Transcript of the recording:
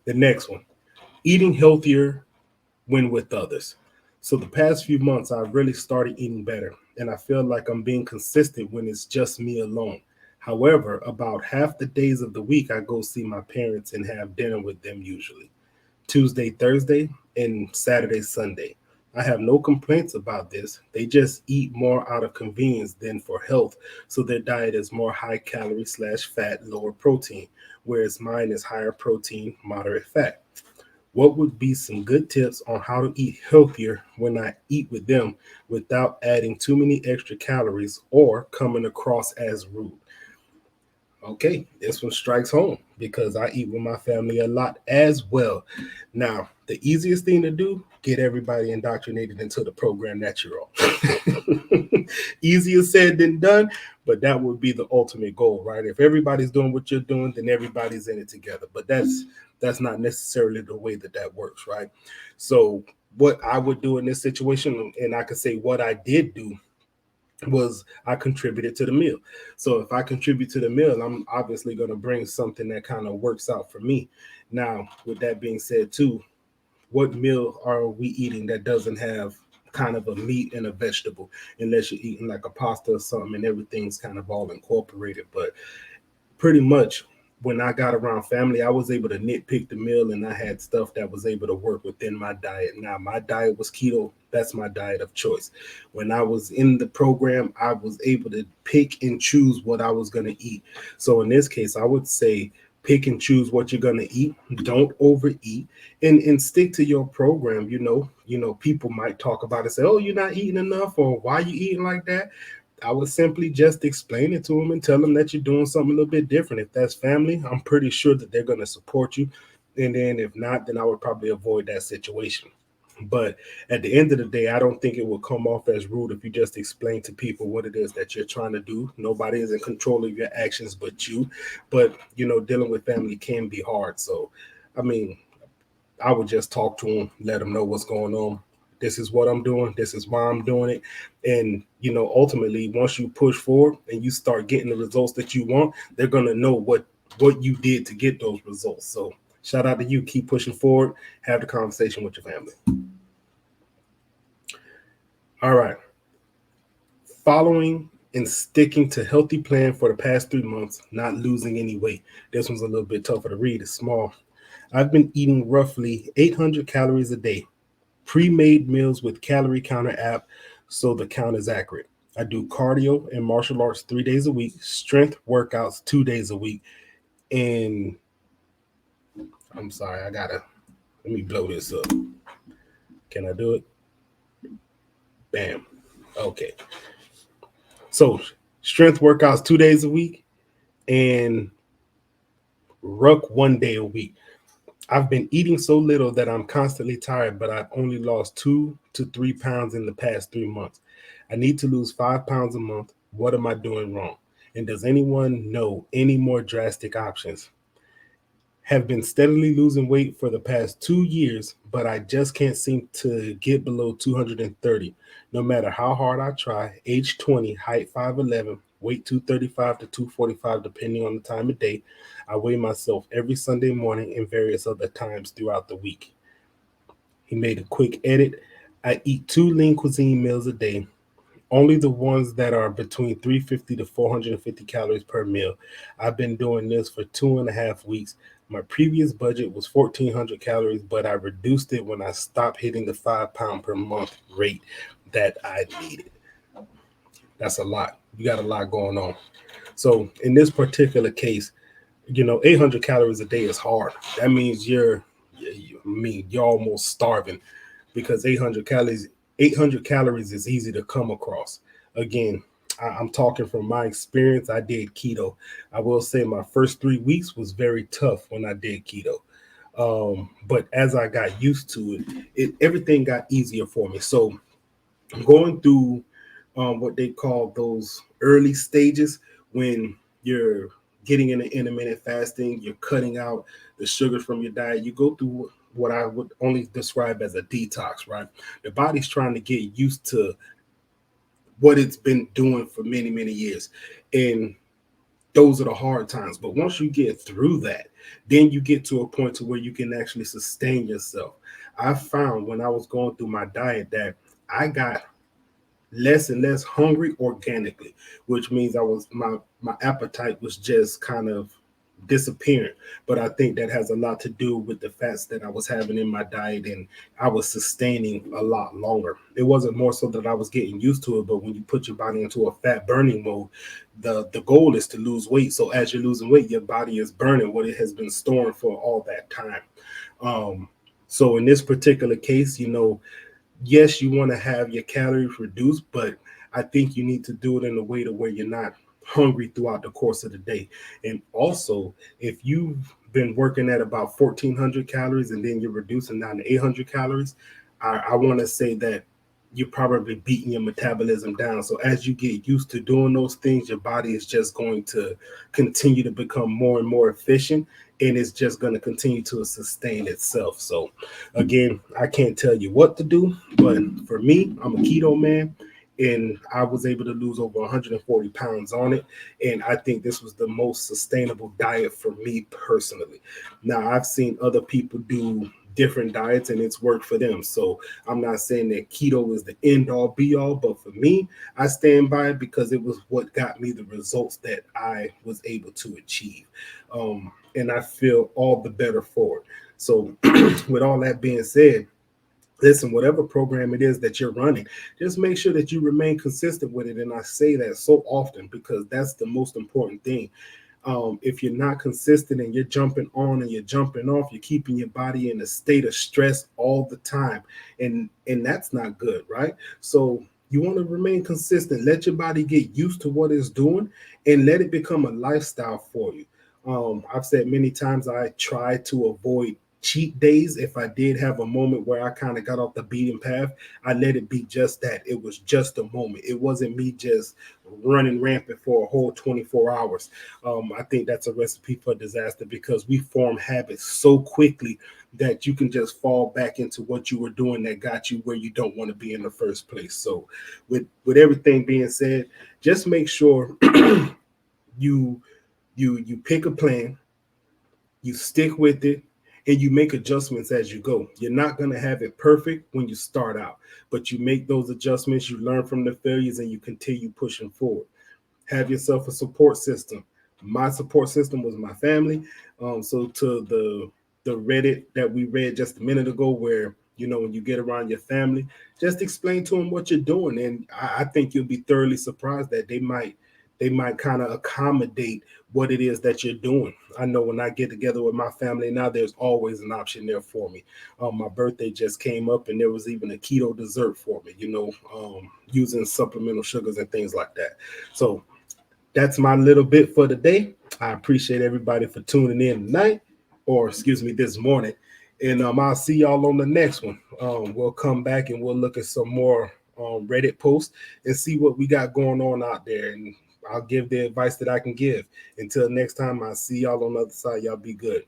The next one, eating healthier when with others. So the past few months, I've really started eating better, and I feel like I'm being consistent when it's just me alone. However, about half the days of the week, I go see my parents and have dinner with them usually. Tuesday, Thursday, and Saturday, Sunday. I have no complaints about this. They just eat more out of convenience than for health, so their diet is more high calorie slash fat, lower protein, whereas mine is higher protein, moderate fat. What would be some good tips on how to eat healthier when I eat with them without adding too many extra calories or coming across as rude? Okay, this one strikes home because I eat with my family a lot as well. Now, the easiest thing to do, get everybody indoctrinated into the program that you're on. Easier said than done, but that would be the ultimate goal, right? If everybody's doing what you're doing, then everybody's in it together. But that's not necessarily the way that that works, right? So, what I would do in this situation, and I could say what I did do was I contributed to the meal. So if I contribute to the meal, I'm obviously going to bring something that kind of works out for me. Now, with that being said, too, what meal are we eating that doesn't have kind of a meat and a vegetable, unless you're eating like a pasta or something and everything's kind of all incorporated. But pretty much when I got around family, I was able to nitpick the meal and I had stuff that was able to work within my diet. Now, my diet was keto. That's my diet of choice. When I was in the program, I was able to pick and choose what I was going to eat. So in this case, I would say pick and choose what you're going to eat. Don't overeat and stick to your program. People might talk about it, say, oh, you're not eating enough, or why you eating like that. I would simply just explain it to them and tell them that you're doing something a little bit different. If that's family, I'm pretty sure that they're going to support you. And then if not, then I would probably avoid that situation. But at the end of the day, I don't think it will come off as rude if you just explain to people what it is that you're trying to do. Nobody is in control of your actions but you. But, dealing with family can be hard. So, I mean, I would just talk to them, let them know what's going on. This is what I'm doing. This is why I'm doing it. And, ultimately, once you push forward and you start getting the results that you want, they're going to know what you did to get those results. So shout out to you. Keep pushing forward. Have the conversation with your family. All right. Following and sticking to healthy plan for the past 3 months, not losing any weight. This one's a little bit tougher to read. It's small. I've been eating roughly 800 calories a day, pre-made meals with calorie counter app so the count is accurate. I do cardio and martial arts 3 days a week, strength workouts 2 days a week, and I'm sorry, let me blow this up. Can I do it? Bam. Okay. So strength workouts 2 days a week and ruck 1 day a week. I've been eating so little that I'm constantly tired, but I've only lost 2 to 3 pounds in the past 3 months. I need to lose 5 pounds a month. What am I doing wrong? And does anyone know any more drastic options? Have been steadily losing weight for the past 2 years, but I just can't seem to get below 230. No matter how hard I try, age 20, height 5'11, weight 235 to 245, depending on the time of day. I weigh myself every Sunday morning and various other times throughout the week. He made a quick edit. I eat 2 lean cuisine meals a day, only the ones that are between 350 to 450 calories per meal. I've been doing this for 2.5 weeks. My previous budget was 1,400 calories, but I reduced it when I stopped hitting the 5 pound per month rate that I needed. That's a lot. You got a lot going on. So in this particular case, 800 calories a day is hard. That means you're almost starving because 800 calories is easy to come across. Again, I'm talking from my experience. I did keto. I will say my first 3 weeks was very tough when I did keto. But as I got used to it, everything got easier for me. So going through what they call those early stages when you're getting into intermittent fasting, you're cutting out the sugars from your diet. You go through what I would only describe as a detox, right? The body's trying to get used to what it's been doing for many, many years. And those are the hard times. But once you get through that, then you get to a point to where you can actually sustain yourself. I found when I was going through my diet that I got less and less hungry organically, which means I was my appetite was just kind of disappearing. But I think that has a lot to do with the fats that I was having in my diet, and I was sustaining a lot longer. It wasn't more so that I was getting used to it, but when you put your body into a fat burning mode, the goal is to lose weight. So as you're losing weight, your body is burning what it has been storing for all that time. Um, so in this particular case, yes, you want to have your calories reduced, but I think you need to do it in a way to where you're not hungry throughout the course of the day. And also, if you've been working at about 1,400 calories and then you're reducing down to 800 calories, I want to say that you're probably beating your metabolism down. So as you get used to doing those things, your body is just going to continue to become more and more efficient, and it's just going to continue to sustain itself. So again, I can't tell you what to do, but for me, I'm a keto man, and I was able to lose over 140 pounds on it. And I think this was the most sustainable diet for me personally. Now, I've seen other people do different diets and it's worked for them. So I'm not saying that keto is the end all be all, but for me, I stand by it because it was what got me the results that I was able to achieve. And I feel all the better for it. So, with all that being said, listen, whatever program it is that you're running, just make sure that you remain consistent with it. And I say that so often because that's the most important thing. If you're not consistent and you're jumping on and you're jumping off, you're keeping your body in a state of stress all the time, and that's not good, right? So you want to remain consistent. Let your body get used to what it's doing, and let it become a lifestyle for you. I've said many times I try to avoid cheat days. If I did have a moment where I kind of got off the beaten path, I let it be just that. It was just a moment. It wasn't me just running rampant for a whole 24 hours. I think that's a recipe for disaster because we form habits so quickly that you can just fall back into what you were doing that got you where you don't want to be in the first place. So, with everything being said, just make sure you you pick a plan, you stick with it, and you make adjustments as you go. You're not going to have it perfect when you start out, but you make those adjustments, you learn from the failures, and you continue pushing forward. Have yourself a support system. My support system was my family. So to the Reddit that we read just a minute ago, where when you get around your family, just explain to them what you're doing, and I think you'll be thoroughly surprised that they might kind of accommodate what it is that you're doing. I know when I get together with my family now, there's always an option there for me. My birthday just came up, and there was even a keto dessert for me. Using supplemental sugars and things like that. So that's my little bit for the day. I appreciate everybody for tuning in tonight, or excuse me, this morning. And I'll see y'all on the next one. We'll come back and we'll look at some more Reddit posts and see what we got going on out there. And I'll give the advice that I can give. Until next time, I'll see y'all on the other side. Y'all be good.